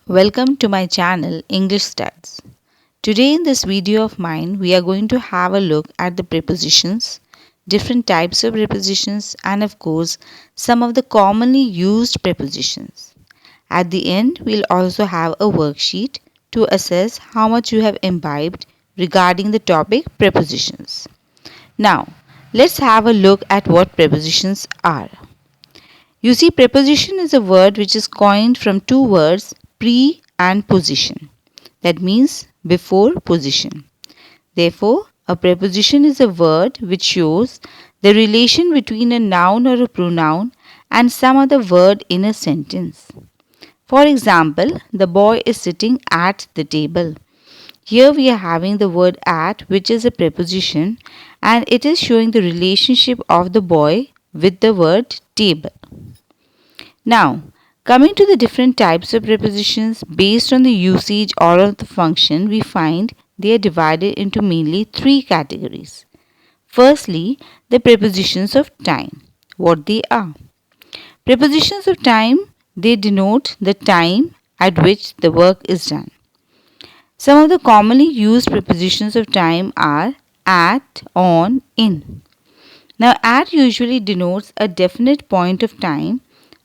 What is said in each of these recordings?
Welcome to my channel English Stats. Today in this video of mine we are going to have a look at the prepositions, different types of prepositions and of course some of the commonly used prepositions. At the end we'll also have a worksheet to assess how much you have imbibed regarding the topic prepositions. Now let's have a look at what prepositions are. You see, preposition is a word which is coined from two words, pre and position. That means before position. Therefore, a preposition is a word which shows the relation between a noun or a pronoun and some other word in a sentence. For example, the boy is sitting at the table. Here we are having the word at, which is a preposition, and it is showing the relationship of the boy with the word table. Now, coming to the different types of prepositions based on the usage or of the function, we find they are divided into mainly three categories. Firstly, the prepositions of time. What they are? Prepositions of time, they denote the time at which the work is done. Some of the commonly used prepositions of time are at, on, in. Now, at usually denotes a definite point of time,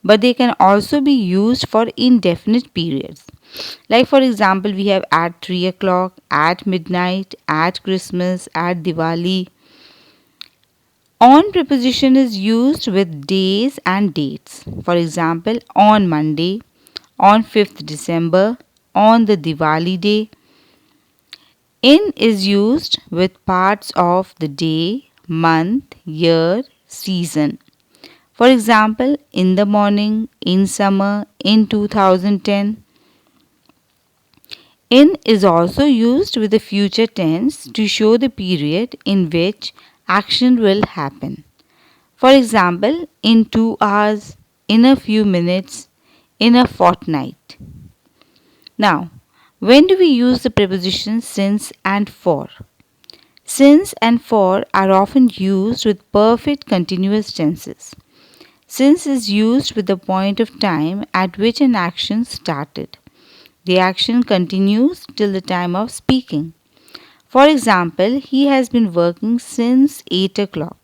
but they can also be used for indefinite periods. Like, for example, we have at 3 o'clock, at midnight, at Christmas, at Diwali. On preposition is used with days and dates. For example, on Monday, on 5th December, on the Diwali day. In is used with parts of the day, month, year, season. For example, in the morning, in summer, in 2010. In is also used with the future tense to show the period in which action will happen. For example, in 2 hours, in a few minutes, in a fortnight. Now, when do we use the prepositions since and for? Since and for are often used with perfect continuous tenses. Since is used with the point of time at which an action started. The action continues till the time of speaking. For example, he has been working since 8 o'clock.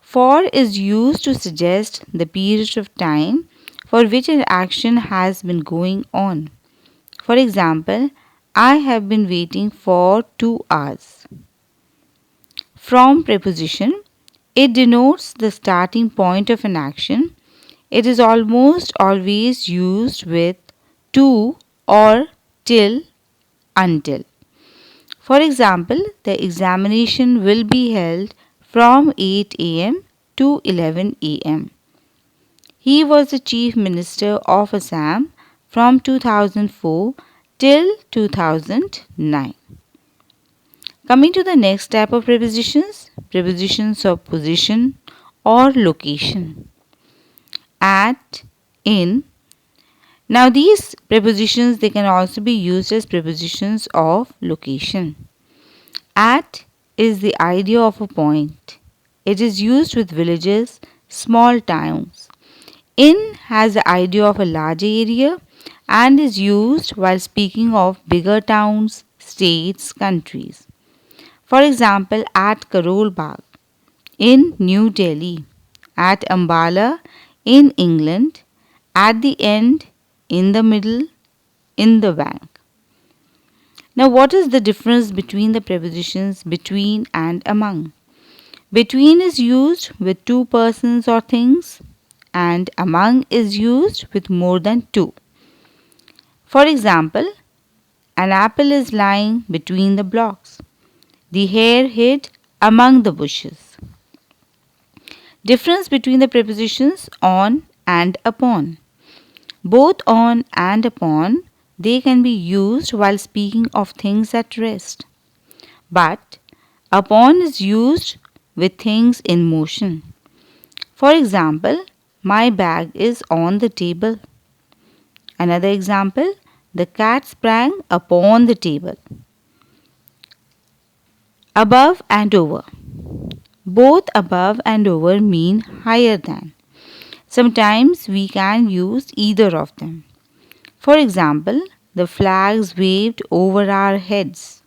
For is used to suggest the period of time for which an action has been going on. For example, I have been waiting for 2 hours. From preposition, it denotes the starting point of an action. It is almost always used with to or till, until. For example, the examination will be held from 8 am to 11 am. He was the Chief Minister of Assam from 2004 till 2009. Coming to the next type of prepositions, prepositions of position or location. At, in. Now these prepositions, they can also be used as prepositions of location. At is the idea of a point. It is used with villages, small towns. In has the idea of a large area and is used while speaking of bigger towns, states, countries. For example, at Karol Bagh, in New Delhi, at Ambala, in England, at the end, in the middle, in the bank. Now, what is the difference between the prepositions between and among? Between is used with two persons or things, and among is used with more than two. For example, an apple is lying between the blocks. The hare hid among the bushes. Difference between the prepositions on and upon. Both on and upon, they can be used while speaking of things at rest. But upon is used with things in motion. For example, my bag is on the table. Another example, the cat sprang upon the table. Above and over. Both above and over mean higher than. Sometimes we can use either of them. For example, the flags waved over our heads.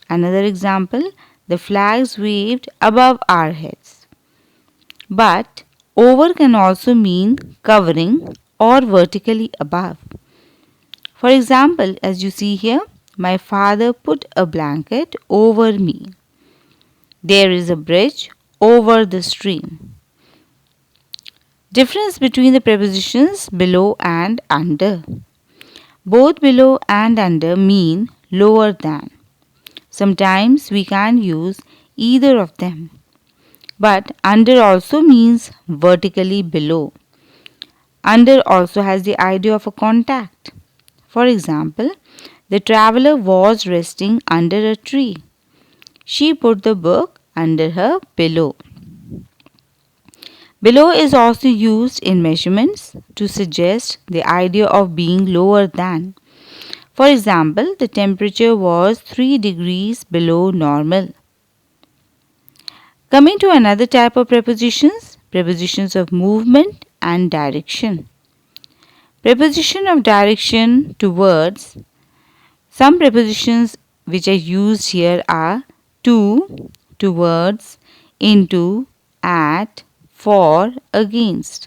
Another example, the flags waved above our heads. But over can also mean covering or vertically above. For example, as you see here, my father put a blanket over me. There is a bridge over the stream. Difference between the prepositions below and under. Both below and under mean lower than. Sometimes we can use either of them. But under also means vertically below. Under also has the idea of a contact. For example, the traveler was resting under a tree. She put the book under her pillow. Below is also used in measurements to suggest the idea of being lower than. For example, the temperature was 3 degrees below normal. Coming to another type of prepositions, prepositions of movement and direction. Preposition of direction towards. Some prepositions which are used here are to, towards, into, at, for, against.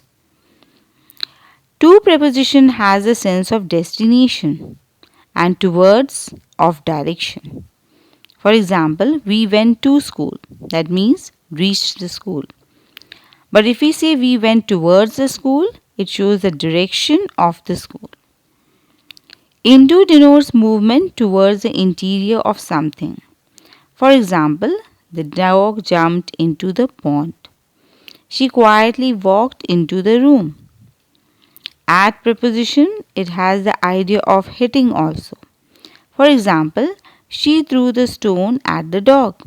To preposition has a sense of destination and towards of direction. For example, we went to school. That means reached the school. But if we say we went towards the school, it shows the direction of the school. Into denotes movement towards the interior of something. For example, the dog jumped into the pond. She quietly walked into the room. At preposition, it has the idea of hitting also. For example, she threw the stone at the dog.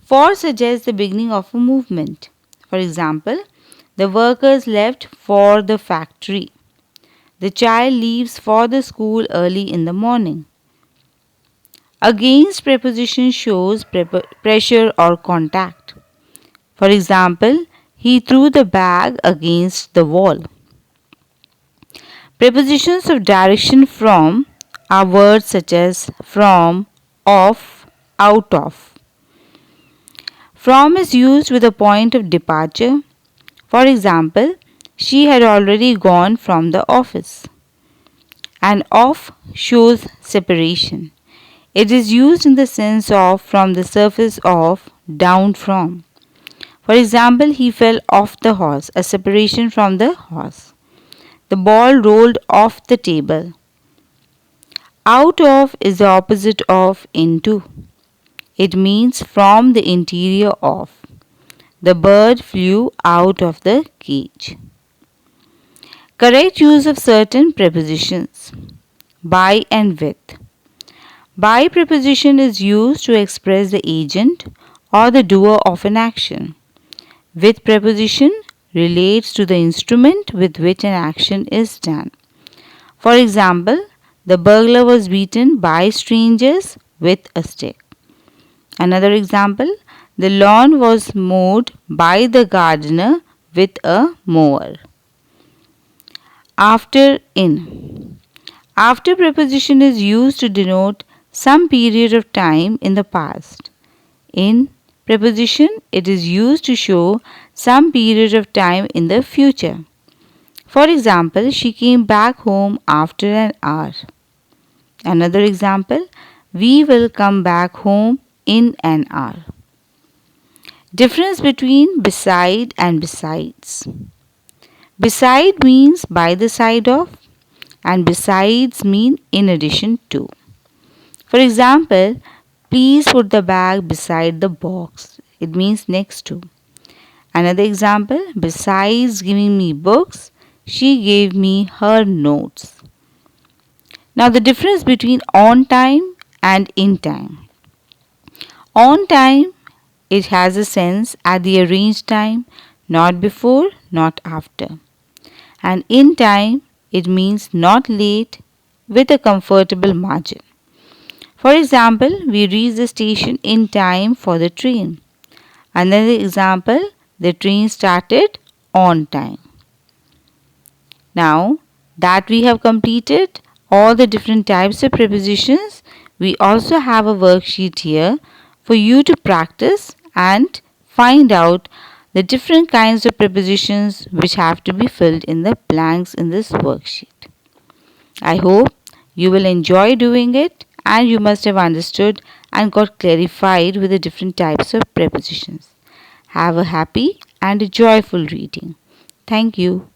For suggests the beginning of a movement. For example, the workers left for the factory. The child leaves for the school early in the morning. Against preposition shows pressure or contact. For example, he threw the bag against the wall. Prepositions of direction from are words such as from, of, out of. From is used with a point of departure. For example, she had already gone from the office. And off shows separation. It is used in the sense of from the surface of, down from. For example, he fell off the horse, a separation from the horse. The ball rolled off the table. Out of is the opposite of into. It means from the interior of. The bird flew out of the cage. Correct use of certain prepositions. By and with. By preposition is used to express the agent or the doer of an action. With preposition relates to the instrument with which an action is done. For example, the burglar was beaten by strangers with a stick. Another example, the lawn was mowed by the gardener with a mower. After in. After preposition is used to denote some period of time in the past. In preposition, it is used to show some period of time in the future. For example, she came back home after an hour. Another example, we will come back home in an hour. Difference between beside and besides. Beside means by the side of, and besides mean in addition to. For example, please put the bag beside the box. It means next to. Another example, besides giving me books, she gave me her notes. Now the difference between on time and in time. On time, it has a sense at the arranged time, not before, not after. And in time, it means not late with a comfortable margin. For example, we reached the station in time for the train. Another example, the train started on time. Now, that we have completed all the different types of prepositions, we also have a worksheet here for you to practice and find out the different kinds of prepositions which have to be filled in the blanks in this worksheet. I hope you will enjoy doing it and you must have understood and got clarified with the different types of prepositions. Have a happy and a joyful reading. Thank you.